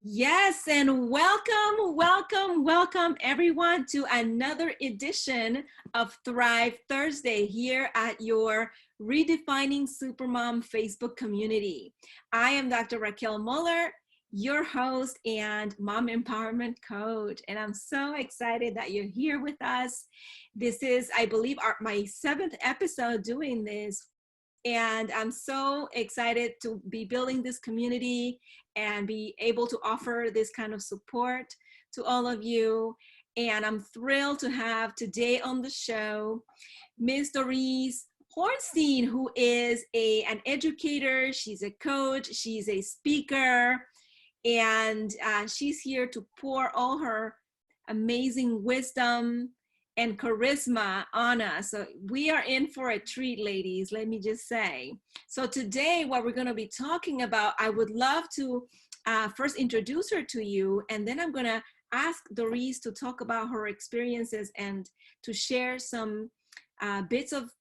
Yes, and welcome everyone to another edition of Thrive Thursday here at your Redefining Supermom Facebook community. I am Dr. Raquel Muller, your host and mom empowerment coach, and I'm so excited that you're here with us. This is, I believe, my 7th episode doing this. And I'm so excited to be building this community and be able to offer this kind of support to all of you. And I'm thrilled to have today on the show Ms. Dorice Hornstein, who is an educator, she's a coach, she's a speaker, and she's here to pour all her amazing wisdom and charisma on us. So we are in for a treat, ladies, let me just say. So today, what we're going to be talking about, I would love to first introduce her to you, and then I'm going to ask Dorice to talk about her experiences and to share some bits of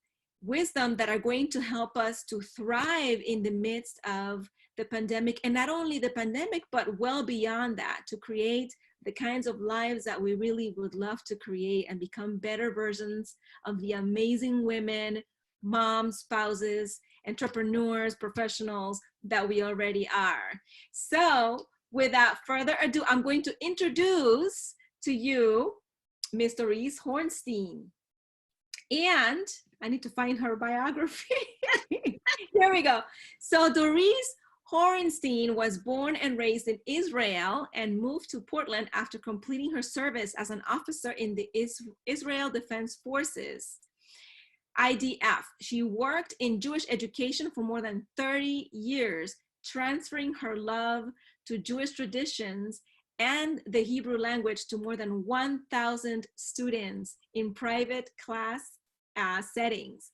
wisdom that are going to help us to thrive in the midst of the pandemic, and not only the pandemic, but well beyond that, to create the kinds of lives that we really would love to create and become better versions of the amazing women, moms, spouses, entrepreneurs, professionals that we already are. So without further ado, I'm going to introduce to you Ms. Dorice Hornstein. And I need to find her biography. Here we go. So Dorice Hornstein was born and raised in Israel and moved to Portland after completing her service as an officer in the Israel Defense Forces, IDF. She worked in Jewish education for more than 30 years, transferring her love to Jewish traditions and the Hebrew language to more than 1,000 students in private class settings.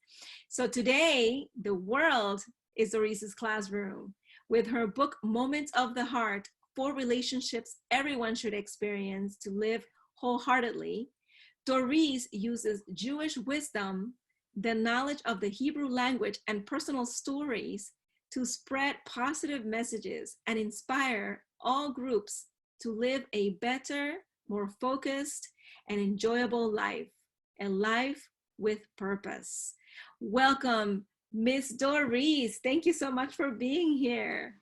So today, the world is Dorice's classroom. With her book, Moments of the Heart, 4 relationships everyone should experience to live wholeheartedly, Dorice uses Jewish wisdom, the knowledge of the Hebrew language, and personal stories to spread positive messages and inspire all groups to live a better, more focused, and enjoyable life, a life with purpose. Welcome, Miss Dorice. Thank you so much for being here.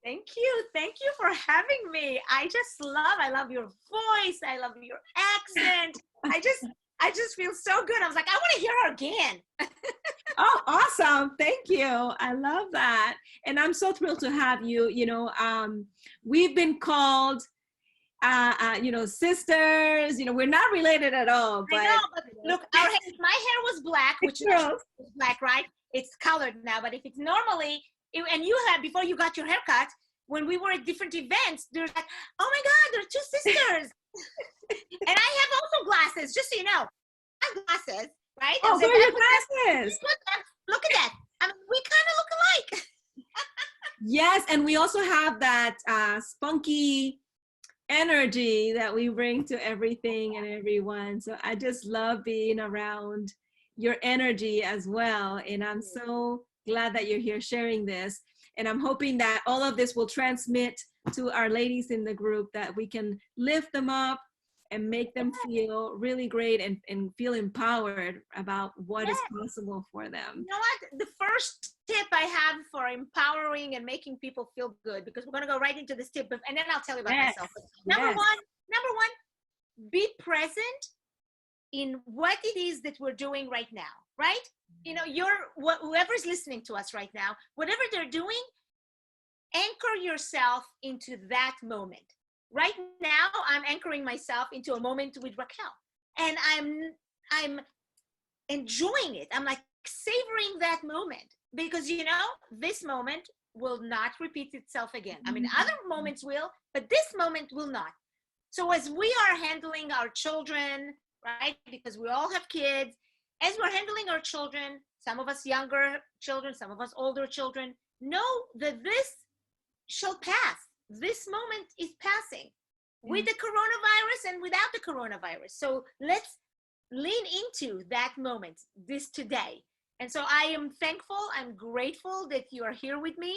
Thank you. Thank you for having me. I love your voice. I love your accent. I just feel so good. I was like, I want to hear her again. Oh, awesome. Thank you. I love that. And I'm so thrilled to have you. We've been called, sisters, we're not related at all. But, I know, but look, my hair was black, which was black, right? It's colored now, but if it's normally, and you had, before you got your haircut, when we were at different events, there's like, oh my God, they're 2 sisters. And I have also glasses, just so you know. I have glasses, right? Oh, where are your glasses? Look at that. I mean, we kind of look alike. Yes, and we also have that spunky energy that we bring to everything and everyone. So I just love being around your energy as well. And I'm so glad that you're here sharing this. And I'm hoping that all of this will transmit to our ladies in the group, that we can lift them up and make them feel really great and feel empowered about what is possible for them. You know what? The first tip I have for empowering and making people feel good, because we're going to go right into this tip, and then I'll tell you about myself. Number one, be present in what it is that we're doing right now, right? Whoever's listening to us right now, whatever they're doing, anchor yourself into that moment. Right now, I'm anchoring myself into a moment with Raquel, and I'm enjoying it. I'm like savoring that moment, because this moment will not repeat itself again. I mean, other moments will, but this moment will not. So as we are handling our children, right? Because we all have kids. As we're handling our children, some of us younger children, some of us older children, know that this shall pass. This moment is passing with the coronavirus and without the coronavirus. So let's lean into that moment, this today. And so I am thankful, I'm grateful that you are here with me.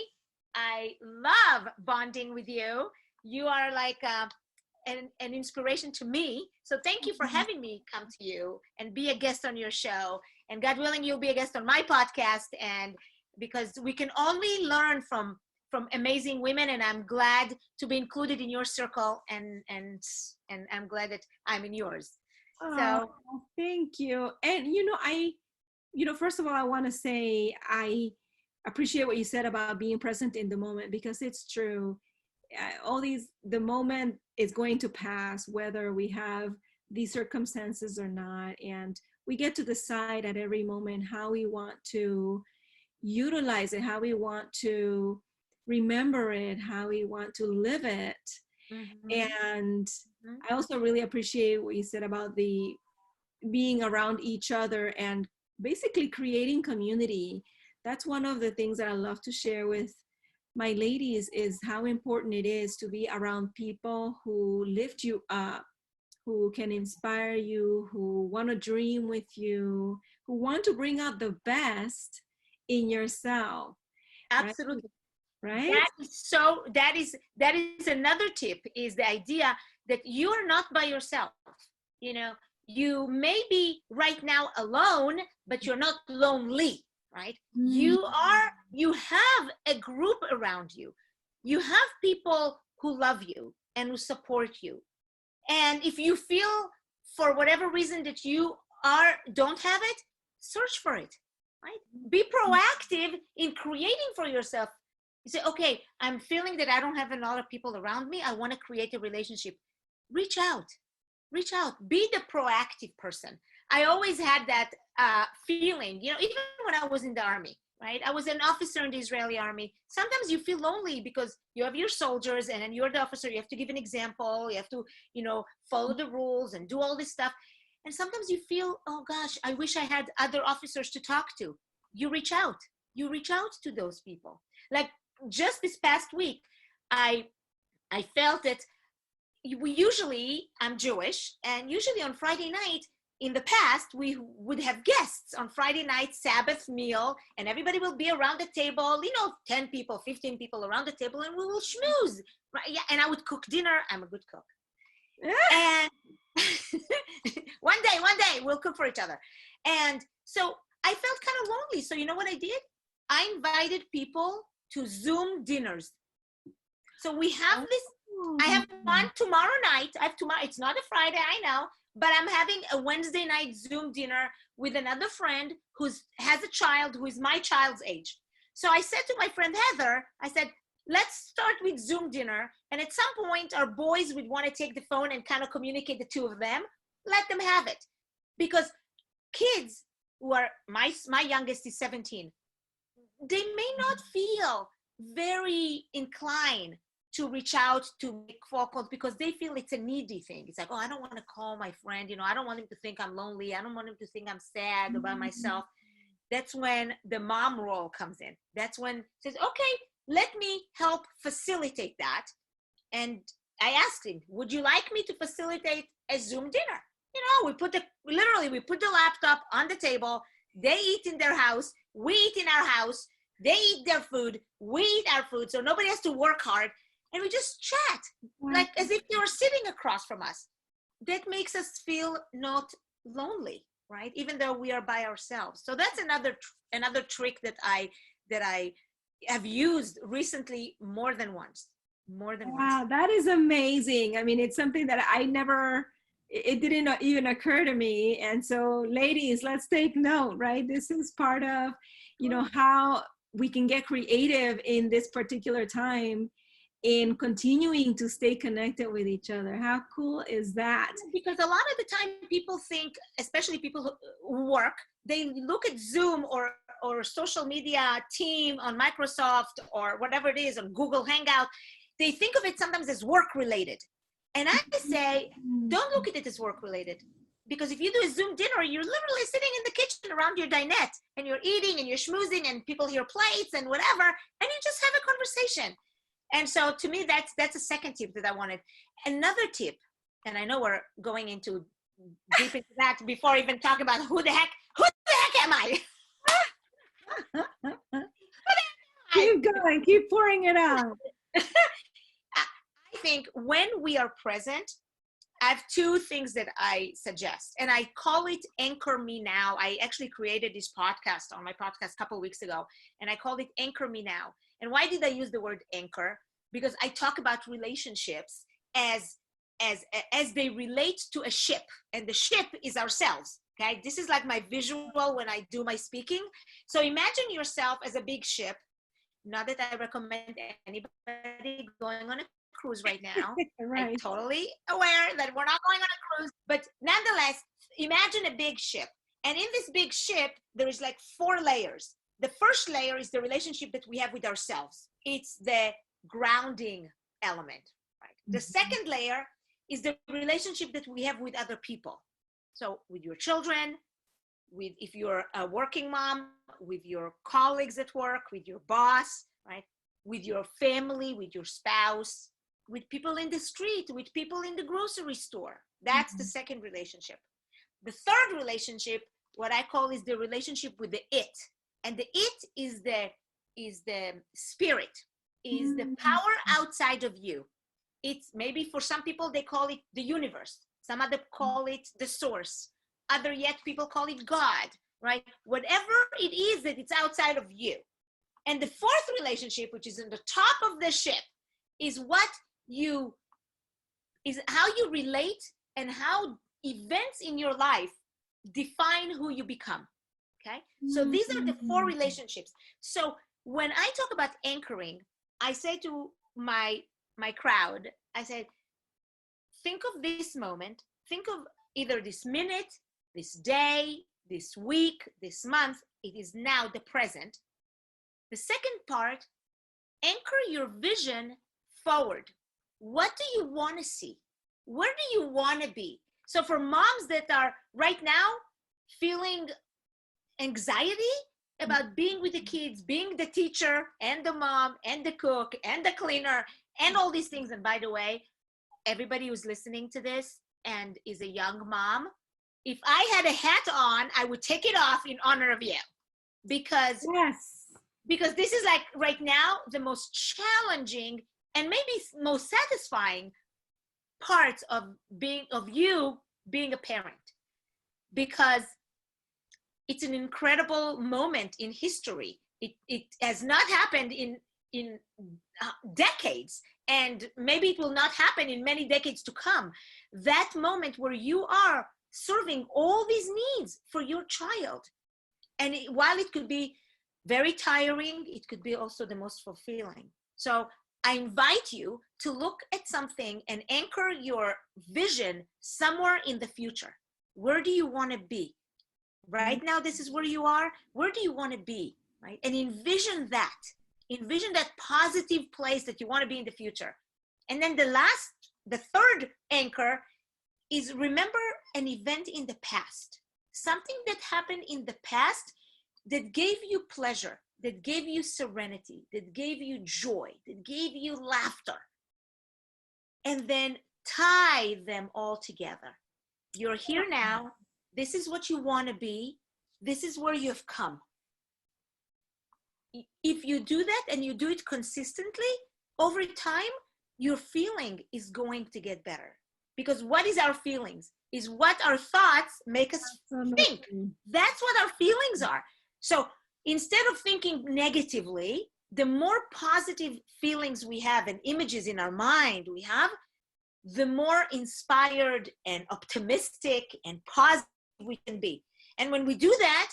I love bonding with you. You are like an inspiration to me. So thank you for having me come to you and be a guest on your show. And God willing, you'll be a guest on my podcast. And because we can only learn from amazing women, and I'm glad to be included in your circle, and I'm glad that I'm in yours. So thank you. And first of all, I want to say I appreciate what you said about being present in the moment, because it's true. The moment is going to pass, whether we have these circumstances or not, and we get to decide at every moment how we want to utilize it, how we want to remember it, how we want to live it. And I also really appreciate what you said about the being around each other and basically creating community. That's one of the things that I love to share with my ladies, is how important it is to be around people who lift you up, who can inspire you, who want to dream with you, who want to bring out the best in yourself. Absolutely. Right? That is another tip, is the idea that you are not by yourself. You may be right now alone, but you're not lonely, right? You have a group around you. You have people who love you and who support you. And if you feel for whatever reason that you don't have it, search for it, right? Be proactive in creating for yourself. You say, okay, I'm feeling that I don't have a lot of people around me. I want to create a relationship. Reach out. Be the proactive person. I always had that feeling, even when I was in the army, right? I was an officer in the Israeli army. Sometimes you feel lonely because you have your soldiers, and then you're the officer. You have to give an example. You have to, follow the rules and do all this stuff. And sometimes you feel, oh gosh, I wish I had other officers to talk to. You reach out to those people. Like just this past week, I felt that I'm Jewish, and usually on Friday night, in the past, we would have guests on Friday night, Sabbath meal, and everybody will be around the table, 10 people, 15 people around the table, and we will schmooze. Right? Yeah, and I would cook dinner. I'm a good cook. And one day we'll cook for each other. And so I felt kind of lonely. So you know what I did? I invited people to Zoom dinners. So we have this. I have one tomorrow night. It's not a Friday, I know, but I'm having a Wednesday night Zoom dinner with another friend who has a child who is my child's age. So I said to my friend Heather, I said, let's start with Zoom dinner. And at some point, our boys would want to take the phone and kind of communicate the two of them. Let them have it. Because kids who are, my youngest is 17, they may not feel very inclined to reach out to make phone calls because they feel it's a needy thing. It's like, oh, I don't want to call my friend. I don't want him to think I'm lonely. I don't want him to think I'm sad about myself. That's when the mom role comes in. That's when it says, okay, let me help facilitate that. And I asked him, would you like me to facilitate a Zoom dinner? We put the laptop on the table. They eat in their house. We eat in our house. They eat their food. We eat our food. So nobody has to work hard. And we just chat, like as if they were sitting across from us. That makes us feel not lonely, right? Even though we are by ourselves. So that's another trick that I have used recently more than once. Wow, that is amazing. I mean, it's something that it didn't even occur to me. And so ladies, let's take note, right? This is part of, how we can get creative in this particular time in continuing to stay connected with each other. How cool is that? Because a lot of the time people think, especially people who work, they look at Zoom or social media team on Microsoft or whatever it is, on Google Hangout. They think of it sometimes as work related. And I say, don't look at it as work related. Because if you do a Zoom dinner, you're literally sitting in the kitchen around your dinette and you're eating and you're schmoozing and people hear plates and whatever, and you just have a conversation. And so to me, that's a second tip that I wanted. Another tip, and I know we're going into deep into that before even talking about who the heck am I? Keep going, keep pouring it out. I think when we are present, I have two things that I suggest, and I call it Anchor Me Now. I actually created this podcast on my podcast a couple of weeks ago, and I called it Anchor Me Now. And why did I use the word anchor? Because I talk about relationships as they relate to a ship, and the ship is ourselves. Okay, this is like my visual when I do my speaking. So imagine yourself as a big ship. Not that I recommend anybody going on a cruise right now. Right. I'm totally aware that we're not going on a cruise, but nonetheless, imagine a big ship. And in this big ship, there is like 4 layers. The first layer is the relationship that we have with ourselves. It's the grounding element. Right? The second layer is the relationship that we have with other people. So with your children, with, if you're a working mom, with your colleagues at work, with your boss, right? With your family, with your spouse, with people in the street, with people in the grocery store. That's the second relationship. The third relationship, what I call, is the relationship with the it. And the it is the spirit, is the power outside of you. It's maybe for some people, they call it the universe. Some other call it the source. Other yet people call it God, right? Whatever it is that it's outside of you. And the fourth relationship, which is in the top of the ship, is how you relate and how events in your life define who you become. Okay, so these are the 4 relationships. So when I talk about anchoring, I say to my crowd, I said, think of this moment, think of either this minute, this day, this week, this month. It is now the present. The second part, anchor your vision forward. What do you want to see? Where do you want to be? So for moms that are right now feeling anxiety about being with the kids, being the teacher and the mom and the cook and the cleaner and all these things. And by the way, everybody who's listening to this and is a young mom, if I had a hat on, I would take it off in honor of you, because this is like right now the most challenging and maybe most satisfying parts of you being a parent, because it's an incredible moment in history. It has not happened in decades, and maybe it will not happen in many decades to come. That moment where you are serving all these needs for your child. And while it could be very tiring, it could be also the most fulfilling. So I invite you to look at something and anchor your vision somewhere in the future. Where do you want to be? Right now, this is where you are. Where do you want to be? Right? And envision that. Envision that positive place that you want to be in the future. And then the third anchor is, remember an event in the past. Something that happened in the past that gave you pleasure, that gave you serenity, that gave you joy, that gave you laughter. And then tie them all together. You're here now. This is what you want to be. This is where you've come. If you do that and you do it consistently, over time, your feeling is going to get better. Because what is our feelings? Is what our thoughts make us think. That's what our feelings are. So instead of thinking negatively, the more positive feelings we have and images in our mind we have, the more inspired and optimistic and positive we can be. And when we do that,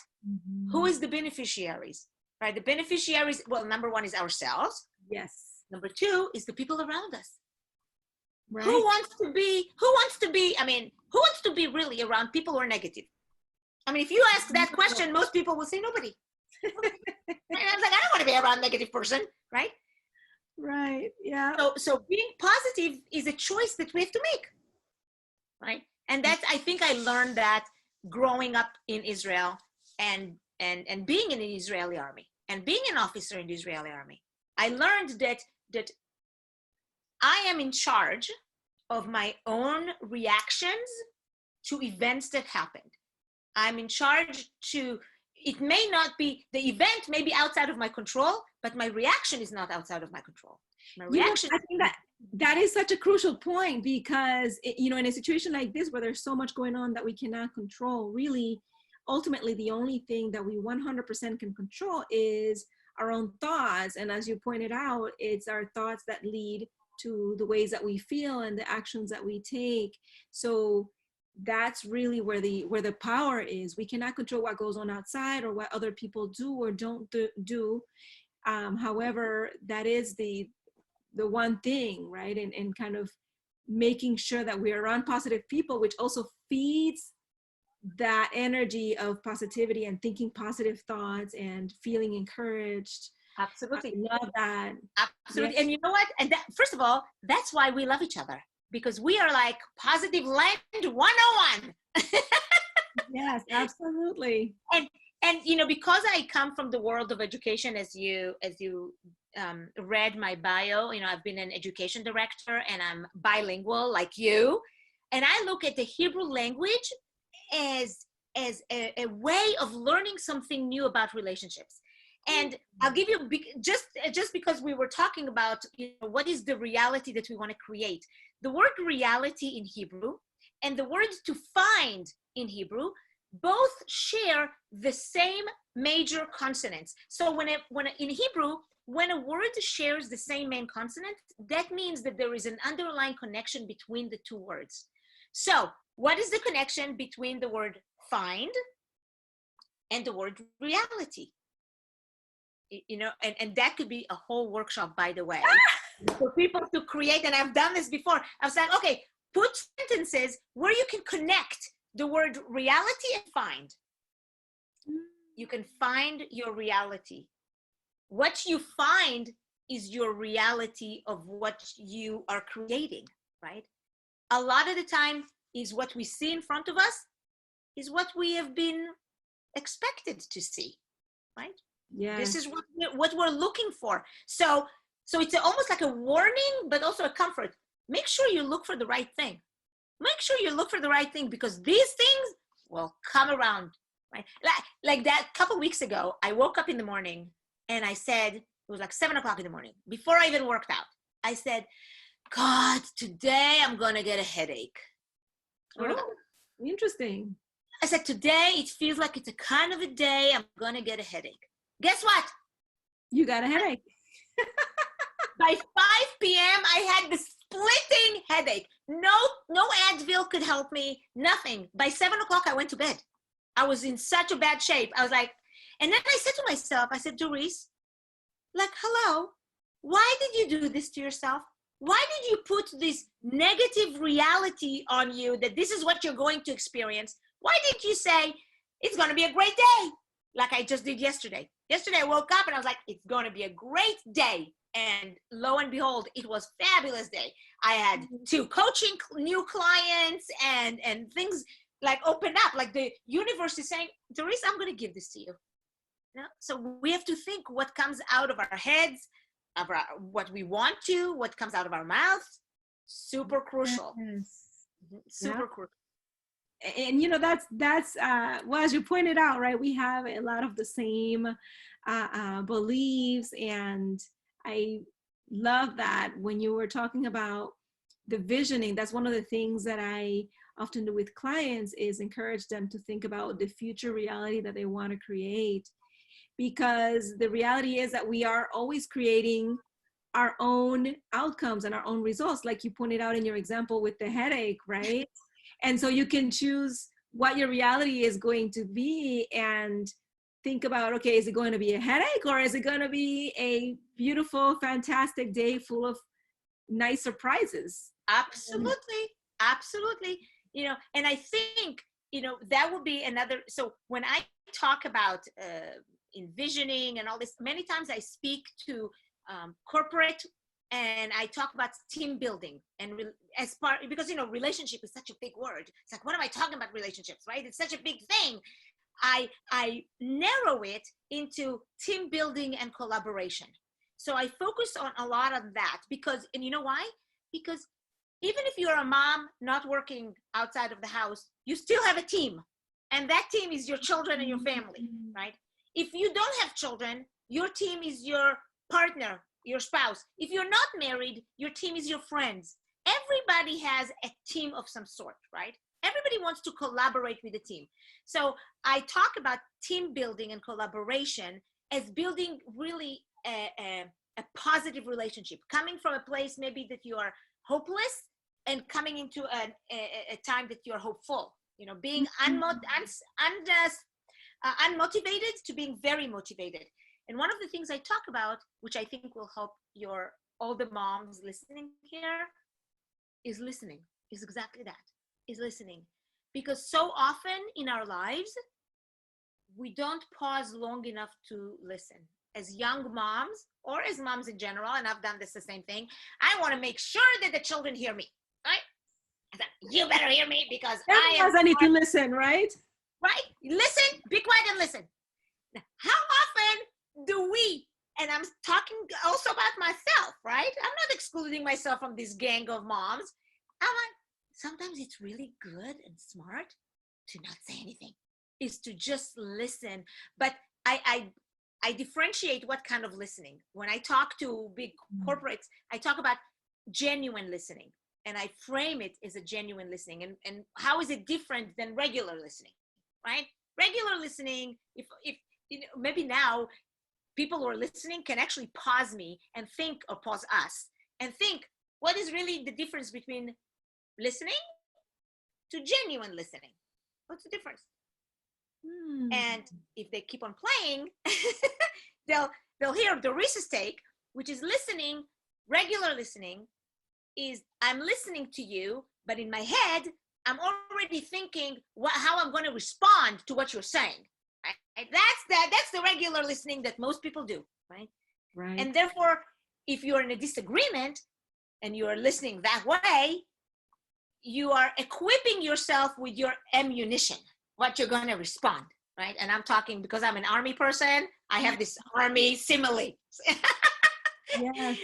who is the beneficiaries? Right? The beneficiaries, well, number 1 is ourselves. Yes. Number 2 is the people around us. Right. Who wants to be really around people who are negative? I mean, if you ask that question, most people will say nobody. And I'm like, I don't want to be around a negative person, right? Right. Yeah. So being positive is a choice that we have to make, right? And that's, I think I learned that growing up in Israel and being in the Israeli army and being an officer in the Israeli army. I learned that I am in charge of my own reactions to events that happened. I'm in charge it may not be, the event may be outside of my control, but my reaction is not outside of my control. My reaction. I think That is such a crucial point because, you know, in a situation like this where there's so much going on that we cannot control, really, ultimately, the only thing that we 100% can control is our own thoughts. And as you pointed out, it's our thoughts that lead to the ways that we feel and the actions that we take. So that's really where the power is. We cannot control what goes on outside or what other people do or don't do. However, that is the one thing, right? And kind of making sure that we're around positive people, which also feeds that energy of positivity and thinking positive thoughts and feeling encouraged. Absolutely. I love that. Absolutely. Yes. And you know what? And that, first of all, that's why we love each other, because we are like positive land 101. Yes, absolutely. And you know, because I come from the world of education, as you read my bio, you know, I've been an education director and I'm bilingual like you. And I look at the Hebrew language as a way of learning something new about relationships. And I'll give you, just because we were talking about, you know, what is the reality that we want to create. The word reality in Hebrew and the word to find in Hebrew both share the same major consonants. So when in Hebrew, when a word shares the same main consonant, that means that there is an underlying connection between the two words. So what is the connection between the word find and the word reality? You know, and that could be a whole workshop, by the way, for people to create. And I've done this before. I was like, okay, put sentences where you can connect the word reality and find. You can find your reality. What you find is your reality of what you are creating, right? A lot of the time is what we see in front of us is what we have been expected to see, right? Yes. This is what we're looking for. So it's almost like a warning, but also a comfort. Make sure you look for the right thing. Make sure you look for the right thing, because these things will come around, right? Like that couple weeks ago, I woke up in the morning and I said, it was like 7 o'clock in the morning, before I even worked out. I said, God, today I'm going to get a headache. Oh, interesting. I said, today it feels like it's a kind of a day I'm going to get a headache. Guess what? You got a headache. By 5 p.m., I had the splitting headache. No Advil could help me, nothing. By 7 o'clock, I went to bed. I was in such a bad shape. I was like, and then I said to myself, I said, Dorice, like, hello, why did you do this to yourself? Why did you put this negative reality on you that this is what you're going to experience? Why didn't you say, it's going to be a great day, like I just did yesterday? Yesterday, I woke up and I was like, it's going to be a great day. And lo and behold, it was a fabulous day. I had 2 coaching new clients and things like open up, like the universe is saying, Dorice, I'm going to give this to you. You know? So we have to think what comes out of our heads, of what we want to, what comes out of our mouths. Super crucial. Yes. Super crucial. And you know, that's well, as you pointed out, right, we have a lot of the same beliefs, and I love that when you were talking about the visioning. That's one of the things that I often do with clients, is encourage them to think about the future reality that they want to create, because the reality is that we are always creating our own outcomes and our own results, like you pointed out in your example with the headache, right? And so you can choose what your reality is going to be and think about, okay, is it going to be a headache, or is it going to be a beautiful, fantastic day full of nice surprises? Absolutely. Absolutely. You know, and I think, you know, that would be another. So when I talk about envisioning and all this, many times I speak to corporate, and I talk about team building, and as part, because, you know, relationship is such a big word. It's like, what am I talking about relationships, right? It's such a big thing. I narrow it into team building and collaboration. So I focus on a lot of that, because, and you know why? Because even if you're a mom not working outside of the house, you still have a team, and that team is your children and your family, right? If you don't have children, your team is your partner, your spouse. If you're not married, your team is your friends. Everybody has a team of some sort, right? Everybody wants to collaborate with the team. So I talk about team building and collaboration as building really a positive relationship, coming from a place maybe that you are hopeless and coming into a time that you're hopeful, you know, being unmotivated to being very motivated. And one of the things I talk about, which I think will help all the moms listening here, is listening. Is exactly that, is listening. Because so often in our lives, we don't pause long enough to listen. As young moms, or as moms in general, and I've done this the same thing, I want to make sure that the children hear me, right? I said, you better hear me because I need to listen, right? Right? Listen, be quiet and listen. Now, how often do we, and I'm talking also about myself, right? I'm not excluding myself from this gang of moms. I'm like, sometimes it's really good and smart to not say anything, is to just listen. But I differentiate what kind of listening. When I talk to big corporates, I talk about genuine listening, and I frame it as a genuine listening. And how is it different than regular listening, right? Regular listening, if you know, maybe now people who are listening can actually pause me and think, or pause us and think, what is really the difference between listening to genuine listening? What's the difference? And if they keep on playing, they'll hear Dorice's take, which is listening. Regular listening is I'm listening to you, but in my head, I'm already thinking how I'm going to respond to what you're saying. Right? That's the regular listening that most people do, right? Right. And therefore, if you're in a disagreement and you are listening that way, you are equipping yourself with your ammunition, what you're going to respond, right? And I'm talking because I'm an army person. I have this army simile. Yes.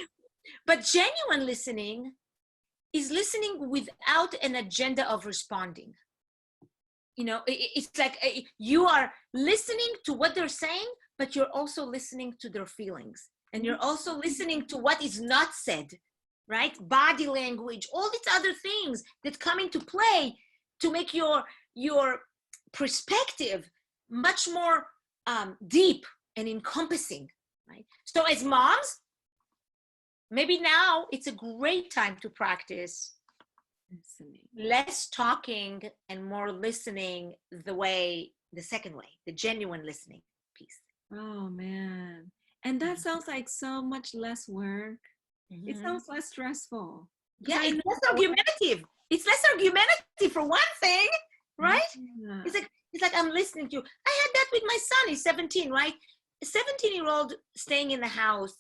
But genuine listening is listening without an agenda of responding. You know, it's like you are listening to what they're saying, but you're also listening to their feelings. And you're also listening to what is not said, right? Body language, all these other things that come into play to make your perspective much more deep and encompassing, right? So as moms, maybe now it's a great time to practice listening. Less talking and more listening, the second way, the genuine listening piece. Oh man. And that sounds like so much less work. Mm-hmm. It sounds less stressful. Yeah, it's less argumentative. It's less argumentative for one thing, right? Yeah. It's like I'm listening to you. I had that with my son. He's 17, right? A 17-year-old staying in the house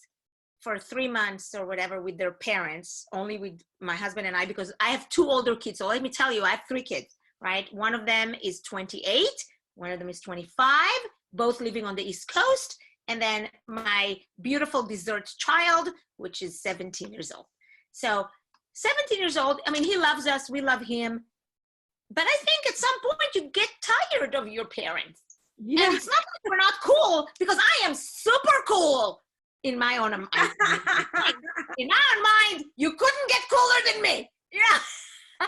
for 3 months or whatever with their parents, only with my husband and I, because I have 2 older kids. So let me tell you, I have 3 kids, right? One of them is 28. One of them is 25, both living on the East Coast. And then my beautiful dessert child, which is 17 years old. So 17 years old, I mean, he loves us. We love him. But I think at some point you get tired of your parents. Yeah. And it's not that we're not cool, because I am super cool in my own mind. In my own mind, you couldn't get cooler than me. Yeah.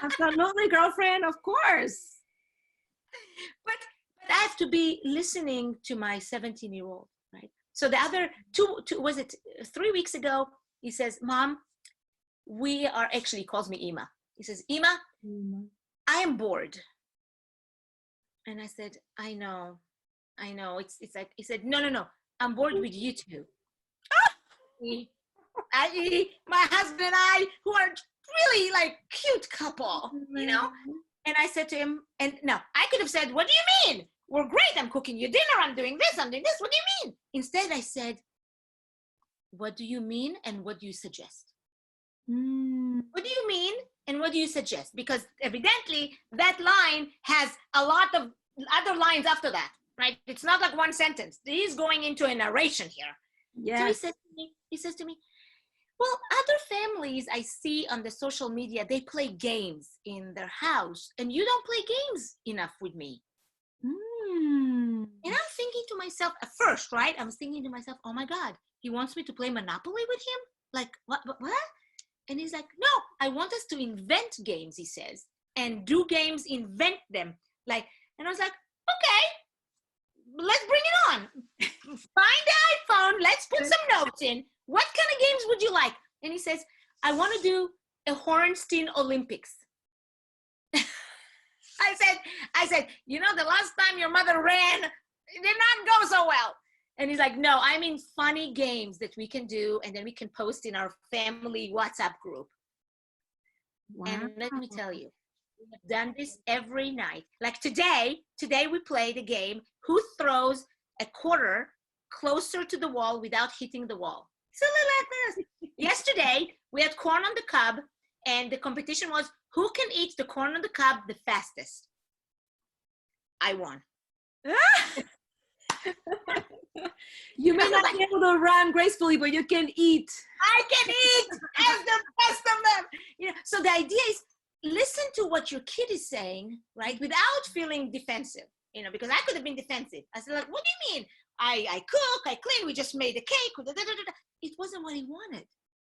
Absolutely, girlfriend, of course. But I have to be listening to my 17-year-old, right? So the other 3 weeks ago, he says, Mom, actually he calls me Ima. He says, Ima, I am bored. And I said, I know. It's like, he said, no, I'm bored with you two. My husband and I, who are really like cute couple, you know? And I said to him, and no, I could have said, what do you mean? We're great. I'm cooking you dinner. I'm doing this. What do you mean? Instead, I said, what do you mean? And what do you suggest? What do you mean? And what do you suggest? Because evidently that line has a lot of other lines after that, right? It's not like one sentence. He's going into a narration here. Yeah. So he says to me, well, other families I see on the social media, they play games in their house, and you don't play games enough with me. Mm. And I'm thinking to myself, at first, right? I was thinking to myself, oh my God, he wants me to play Monopoly with him? Like, what? And he's like, no, I want us to invent games, he says, and do games, invent them. Like, and I was like, okay, let's bring it on. Find the iPhone, let's put some notes in. What kind of games would you like? And he says, I want to do a Horenstein Olympics. I said, you know, the last time your mother ran, it did not go so well. And he's like, no, I mean funny games that we can do, and then we can post in our family WhatsApp group. Wow. And let me tell you, we have done this every night. Like today we played a game, who throws a quarter closer to the wall without hitting the wall. Silly like this. Yesterday, we had corn on the cob, and the competition was who can eat the corn on the cob the fastest. I won. You may not be able to run gracefully, but you can eat. I can eat as the best of them. You know, so the idea is listen to what your kid is saying, right? Without feeling defensive, you know, because I could have been defensive. I said, like, what do you mean? I cook, I clean, we just made a cake. It wasn't what he wanted.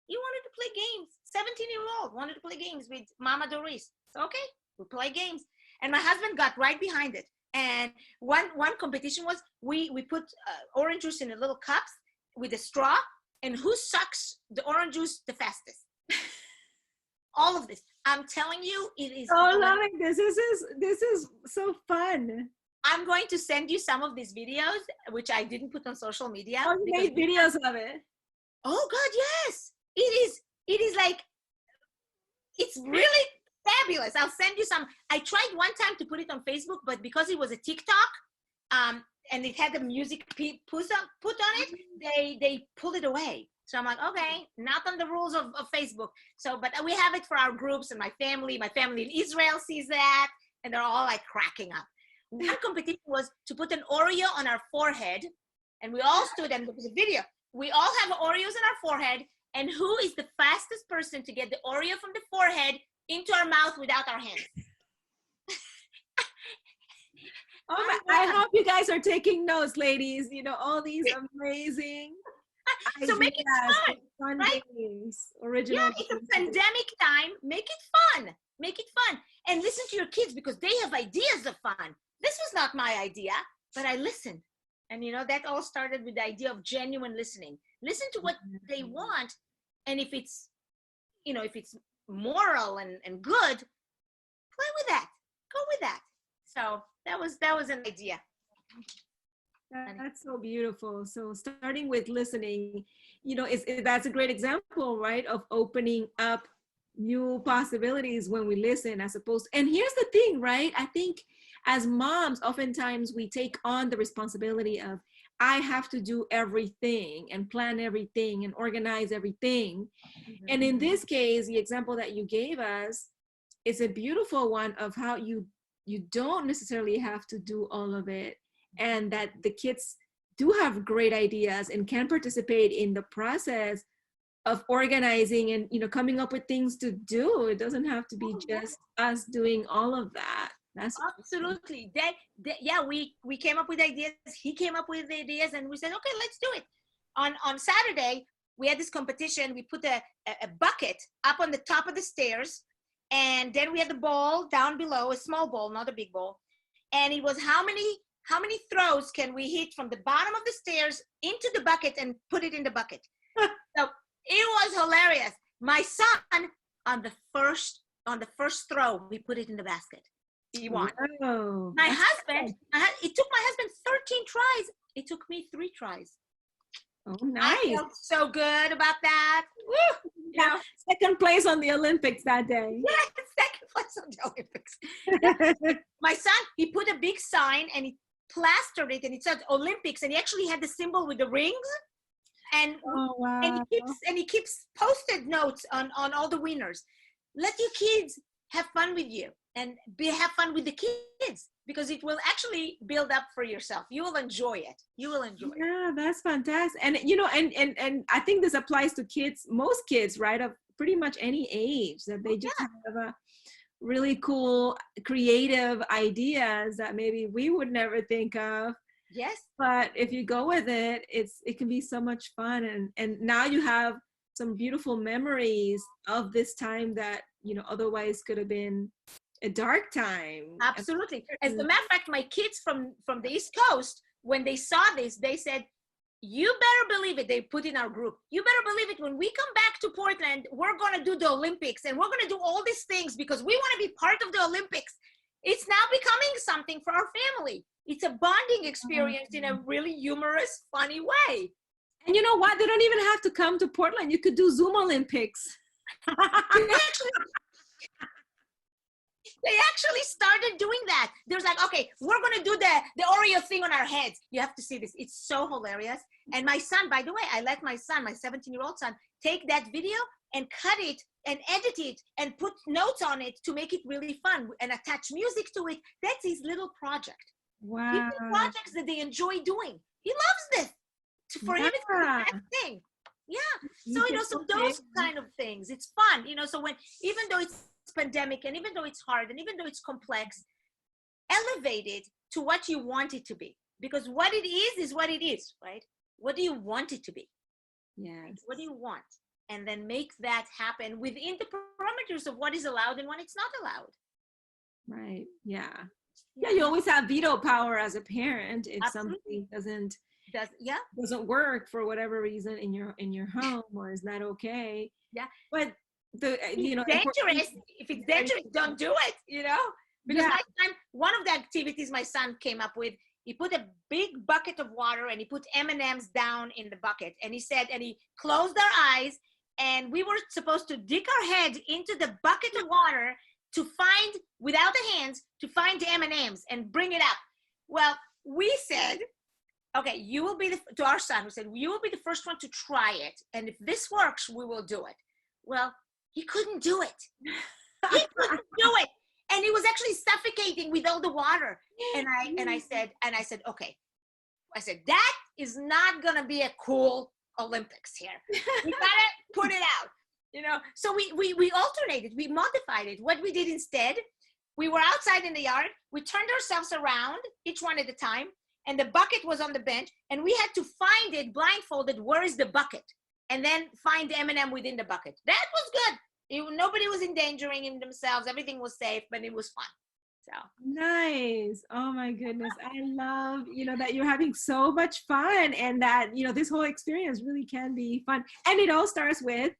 He wanted to play games. 17-year-old wanted to play games with Mama Dorice. So, okay, we play games. And my husband got right behind it. And one competition was we put orange juice in a little cups with a straw, and who sucks the orange juice the fastest. All of this. I'm telling you, it is. Oh, loving this. This is so fun. I'm going to send you some of these videos, which I didn't put on social media. Oh, you made videos of it. Oh God, yes. It is like, it's really fabulous. I'll send you some. I tried one time to put it on Facebook, but because it was a TikTok, and it had the music put on it, they pulled it away. So I'm like, okay, not on the rules of Facebook. So, but we have it for our groups and my family. My family in Israel sees that, and they're all like cracking up. One competition was to put an Oreo on our forehead, and we all stood, and there was a video. We all have Oreos on our forehead, and who is the fastest person to get the Oreo from the forehead into our mouth without our hands? Oh my, I hope you guys are taking notes, ladies. You know, all these amazing so make it fun, right? Games, original. Yeah, it's a pandemic time. Make it fun. Make it fun. And listen to your kids, because they have ideas of fun. This was not my idea, but I listened. And you know, that all started with the idea of genuine listening. Listen to what they want. And if it's, you know, if it's moral and good, play with that. Go with that. So that was an idea. That's so beautiful. So starting with listening, you know, that's a great example, right, of opening up new possibilities when we listen, as opposed. And here's the thing, right? I think as moms, oftentimes we take on the responsibility of, I have to do everything and plan everything and organize everything. Mm-hmm. And in this case, the example that you gave us is a beautiful one of how you don't necessarily have to do all of it, and that the kids do have great ideas and can participate in the process of organizing and, you know, coming up with things to do. It doesn't have to be just us doing all of that. That's absolutely yeah, we came up with ideas. He came up with ideas, and we said, okay, let's do it. On Saturday, we had this competition. We put a bucket up on the top of the stairs, and then we had the ball down below, a small ball, not a big ball. And it was how many throws can we hit from the bottom of the stairs into the bucket and put it in the bucket. So it was hilarious. My son, on the first throw, we put it in the basket. He won. Wow. My husband, it took my husband 13 tries. It took me 3 tries. Oh, nice. I felt so good about that. Woo! Yeah. Second place on the Olympics that day. Yeah, second place on the Olympics. My son, he put a big sign and he plastered it, and it said Olympics, and he actually had the symbol with the rings. And, oh, wow. and he keeps post-it notes on all the winners. Let your kids have fun with you, and have fun with the kids, because it will actually build up for yourself. You will enjoy it. You will enjoy it. Yeah, that's fantastic. And you know, and I think this applies to kids, most kids, right, of pretty much any age, that they just have really cool, creative ideas that maybe we would never think of. Yes. But if you go with it, it can be so much fun. And now you have some beautiful memories of this time that, you know, otherwise could have been a dark time. Absolutely. As a matter of fact, my kids from the East Coast, when they saw this, they said, you better believe it. They put in our group, you better believe it. When we come back to Portland, we're going to do the Olympics and we're going to do all these things because we want to be part of the Olympics. It's now becoming something for our family. It's a bonding experience in a really humorous, funny way. And you know what? They don't even have to come to Portland. You could do Zoom Olympics. They actually started doing that. There's like, okay, we're going to do the Oreo thing on our heads. You have to see this. It's so hilarious. And my son, by the way, I let my son, my 17-year-old son, take that video and cut it and edit it and put notes on it to make it really fun and attach music to it. That's his little project. Wow. Different projects that they enjoy doing. He loves this. For him, it's the best thing. Yeah. So, you know, so those kind of things, it's fun, you know, so when, even though it's pandemic and even though it's hard and even though it's complex, elevate it to what you want it to be, because what it is what it is, right? What do you want it to be? Yes. What do you want? And then make that happen within the parameters of what is allowed and what it's not allowed. Right. Yeah. Yeah, you always have veto power as a parent if Absolutely. something doesn't work for whatever reason in your home, or is that okay? Yeah. But you know, dangerous. If it's dangerous, don't do it, you know? Because my son, one of the activities my son came up with, he put a big bucket of water and he put M&Ms down in the bucket. And he said, and he closed our eyes and we were supposed to dig our head into the bucket of water to find, without the hands, to find the M&Ms and bring it up. Well, we said, okay, you will be to our son, we said, you will be the first one to try it. And if this works, we will do it. Well, he couldn't do it. He couldn't do it. And he was actually suffocating with all the water. And I said, okay. I said, that is not gonna be a cool Olympics here. We gotta put it out. You know, so we alternated, we modified it. What we did instead, we were outside in the yard, we turned ourselves around, each one at a time, and the bucket was on the bench, and we had to find it blindfolded, where is the bucket? And then find the M&M within the bucket. That was good. Nobody was endangering themselves, everything was safe, but it was fun. So nice. Oh my goodness. I love, you know, that you're having so much fun and that, you know, this whole experience really can be fun. And it all starts with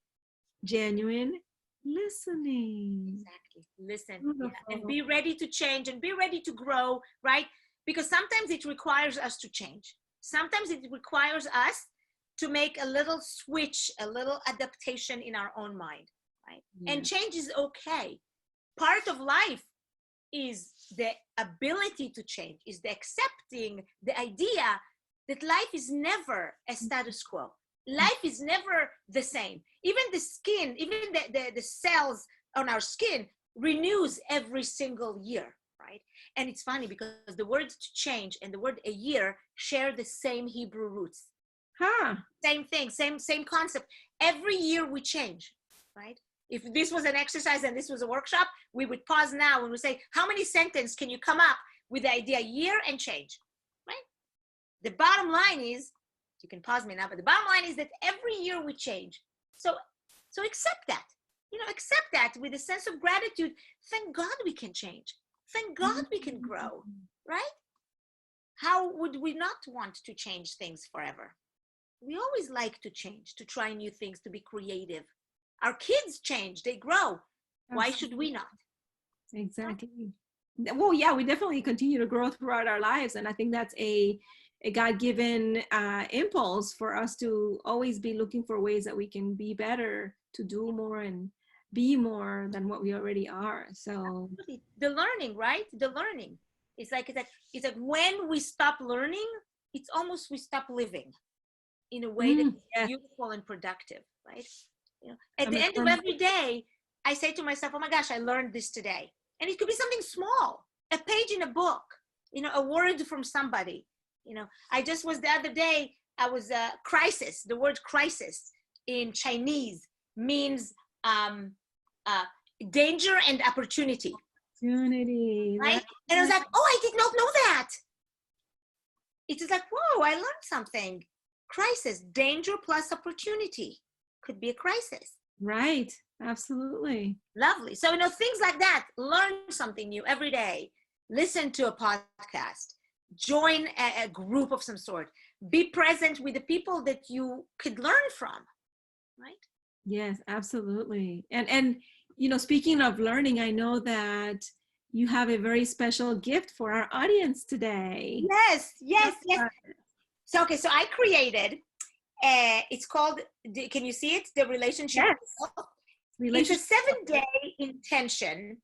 genuine listening. Exactly. Listen. Yeah. And be ready to change and be ready to grow, right? Because sometimes it requires us to change. Sometimes it requires us to make a little switch, a little adaptation in our own mind, right? Yeah. And change is okay. Part of life is the ability to change, is the accepting the idea that life is never a status quo. Life is never the same. Even the skin, even the cells on our skin renews every single year, right? And it's funny because the word to change and the word a year share the same Hebrew roots. Huh. Same thing, same concept. Every year we change, right? If this was an exercise and this was a workshop, we would pause now and we say, how many sentences can you come up with the idea year and change, right? The bottom line is, you can pause me now, but the bottom line is that every year we change. So accept that, you know, accept that with a sense of gratitude. Thank God we can change. Thank God we can grow, right? How would we not want to change things forever? We always like to change, to try new things, to be creative. Our kids change, they grow. Why should we not? Exactly. Well, yeah, we definitely continue to grow throughout our lives. And I think that's a God-given impulse for us to always be looking for ways that we can be better, to do more and be more than what we already are. So the learning, right? The learning. It's like when we stop learning, it's almost we stop living in a way that's beautiful and productive, right? You know, at the end of every day, I say to myself, oh my gosh, I learned this today. And it could be something small, a page in a book, you know, a word from somebody. You know, I just was the other day, I was crisis. The word crisis in Chinese means danger and opportunity. Opportunity. Right? And I was like, oh, I did not know that. It's just like, whoa, I learned something. Crisis, danger plus opportunity. Could be a crisis. Right. Absolutely. Lovely. So, things like that. Learn something new every day. Listen to a podcast. Join a group of some sort. Be present with the people that you could learn from. Right? Yes, absolutely. And speaking of learning, I know that you have a very special gift for our audience today. Yes. So, okay, so I created, it's called, can you see it? The relationship. Yes. It's a 7-day intention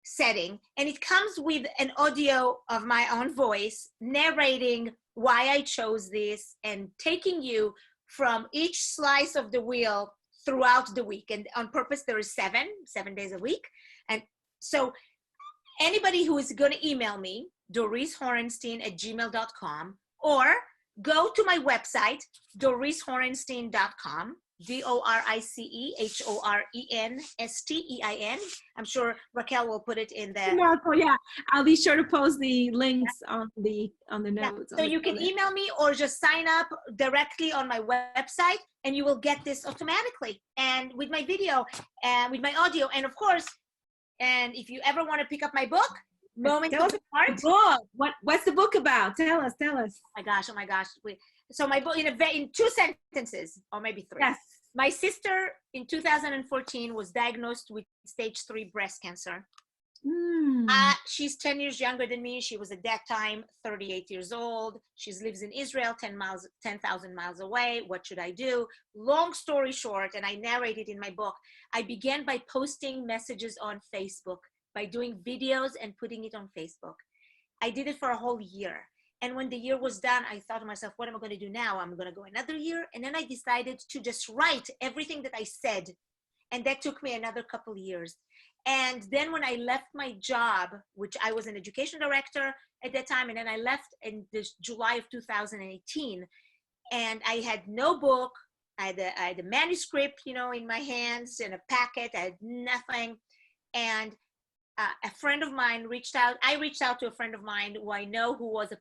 setting, and it comes with an audio of my own voice narrating why I chose this and taking you from each slice of the wheel throughout the week. And on purpose, there is 7 days a week. And so anybody who is going to email me, doricehorenstein@gmail.com, or go to my website, doricehorenstein.com, DORICEHORENSTEIN. I'm sure Raquel will put it in the. Yeah, I'll be sure to post the links on the notes. So you can email me or just sign up directly on my website, and you will get this automatically, and with my video and with my audio, and of course, and if you ever want to pick up my book, Moments of the Heart. What's the book about? Tell us. Oh my gosh. So my book, in 2 sentences, or maybe 3. Yes. My sister in 2014 was diagnosed with stage 3 breast cancer. She's 10 years younger than me. She was at that time 38 years old. She lives in Israel, 10,000 miles away. What should I do? Long story short, and I narrate it in my book, I began by posting messages on Facebook, by doing videos and putting it on Facebook. I did it for a whole year. And when the year was done, I thought to myself, what am I going to do now? I'm going to go another year. And then I decided to just write everything that I said. And that took me another couple of years. And then when I left my job, which I was an education director at that time, and then I left in this July of 2018, and I had no book. I had a manuscript, in my hands, and a packet. I had nothing. And a friend of mine reached out. I reached out to a friend of mine who I know who was an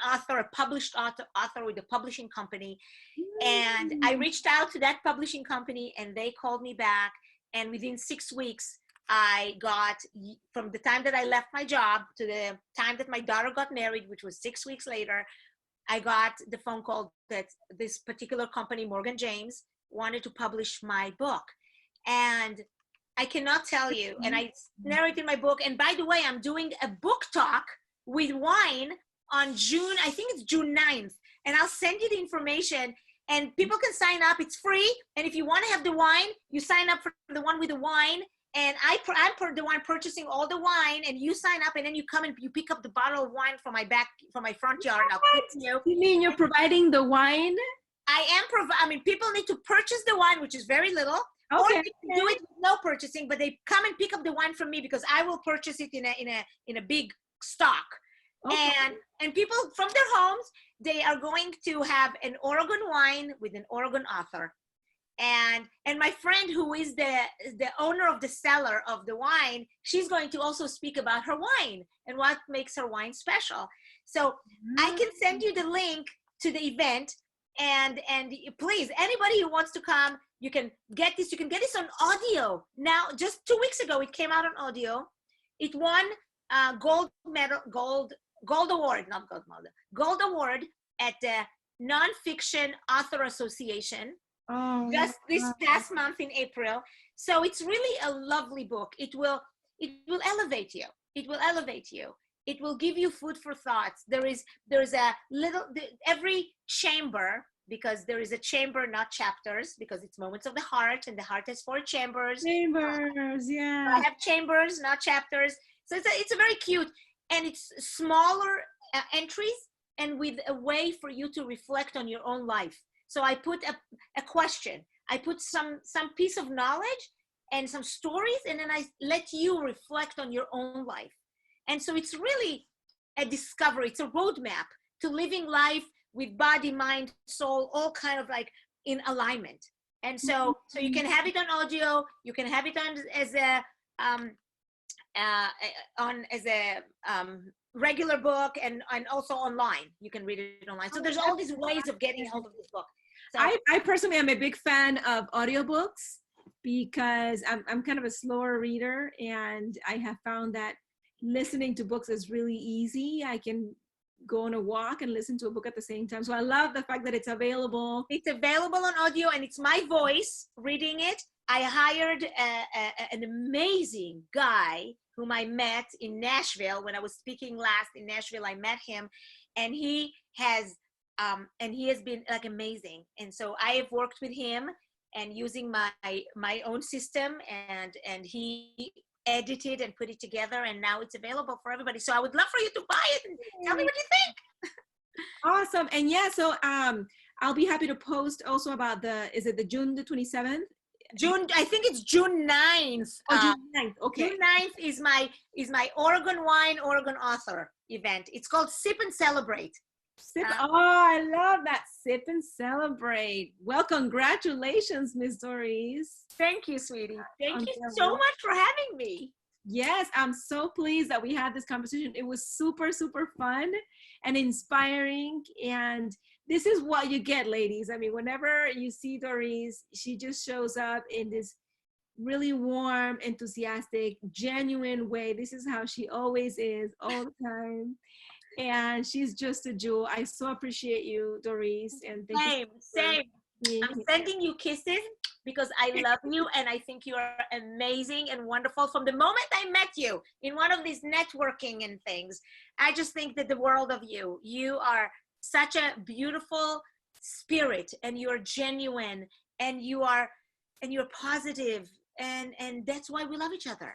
author, a published author with a publishing company. And I reached out to that publishing company, and they called me back. And within 6 weeks, I got, from the time that I left my job to the time that my daughter got married, which was 6 weeks later, I got the phone call that this particular company, Morgan James, wanted to publish my book. And I cannot tell you, and I narrate in my book. And by the way, I'm doing a book talk with wine on June, I think it's June 9th. And I'll send you the information, and people can sign up. It's free. And if you want to have the wine, you sign up for the one with the wine. And I'm the one purchasing all the wine, and you sign up, and then you come and you pick up the bottle of wine from my front yard. I'll put it to you. You mean you're providing the wine? People need to purchase the wine, which is very little. Okay. Or they can do it with no purchasing, but they come and pick up the wine from me because I will purchase it in a big stock. Okay. And people from their homes, they are going to have an Oregon wine with an Oregon author. And my friend who is the owner of the cellar of the wine, she's going to also speak about her wine and what makes her wine special. So I can send you the link to the event, and please, anybody who wants to come, you can get this. You can get this on audio. Now, just 2 weeks ago, it came out on audio. It won gold award at the Nonfiction Author Association. Just this past month in April. So it's really a lovely book. It will elevate you. It will elevate you. It will give you food for thoughts. There's a little, every chamber, because there is a chamber, not chapters, because it's Moments of the Heart, and the heart has 4 chambers. Chambers, yeah. I have chambers, not chapters. So it's a very cute, and it's smaller entries, and with a way for you to reflect on your own life. So I put a question, I put some piece of knowledge and some stories, and then I let you reflect on your own life. And so it's really a discovery. It's a roadmap to living life with body, mind, soul, all kind of like in alignment. And so you can have it on audio, you can have it on as a regular book, and also online. You can read it online. So there's all these ways of getting hold of this book. So I personally am a big fan of audiobooks because I'm kind of a slower reader, and I have found that listening to books is really easy. I can go on a walk and listen to a book at the same time. So I love the fact that it's available. It's available on audio, and it's my voice reading it. I hired an amazing guy whom I met in Nashville when I was speaking last in Nashville. I met him, and he has been like amazing. And so I have worked with him and using my own system, and he edited and put it together, and now it's available for everybody. So I would love for you to buy it and tell me what you think. Awesome. And yeah, so I'll be happy to post also about is it the June the 27th? I think it's June 9th. Oh, June 9th. Okay. June 9th is my Oregon Wine, Oregon Author event. It's called Sip and Celebrate. Oh, I love that. Sip and Celebrate. Well, congratulations, Miss Dorice. Thank you, sweetie. Thank you so much for having me. Yes, I'm so pleased that we had this conversation. It was super, super fun and inspiring. And this is what you get, ladies. I mean, whenever you see Dorice, she just shows up in this really warm, enthusiastic, genuine way. This is how she always is all the time. And she's just a jewel. I so appreciate you, Dorice. And thank you. Same. I'm sending you kisses because I love you, and I think you are amazing and wonderful. From the moment I met you in one of these networking and things, I just think that the world of you. You are such a beautiful spirit, and you're genuine, and you're positive, and that's why we love each other.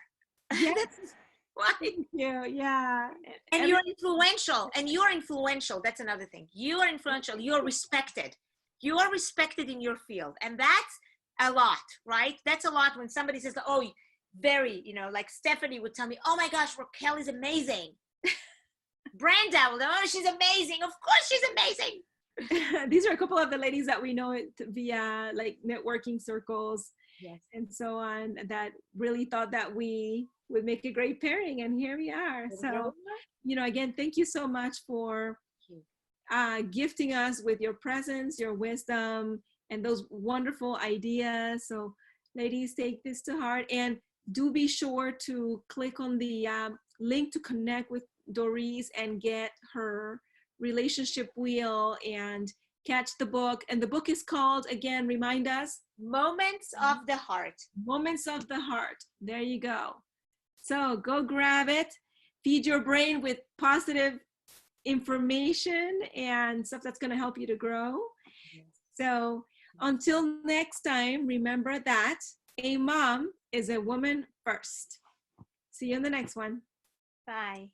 Yes. That's why. Thank you. Yeah. And you're influential. That's another thing. You are influential. You're respected. You are respected in your field, and that's a lot, right? That's a lot when somebody says, oh, very, like Stephanie would tell me, oh my gosh, Raquel is amazing. Brenda will, oh, she's amazing. Of course she's amazing. These are a couple of the ladies that we know via like networking circles, yes, and so on, that really thought that we would make a great pairing, and here we are. So, again, thank you so much for gifting us with your presence, your wisdom, and those wonderful ideas. So ladies, take this to heart, and do be sure to click on the link to connect with Dorice and get her relationship wheel and catch the book. And the book is called, again, remind us, Moments of the Heart. Moments of the Heart. There you go. So go grab it, feed your brain with positive information and stuff that's going to help you to grow. So until next time, remember that a mom is a woman first. See you in the next one. Bye.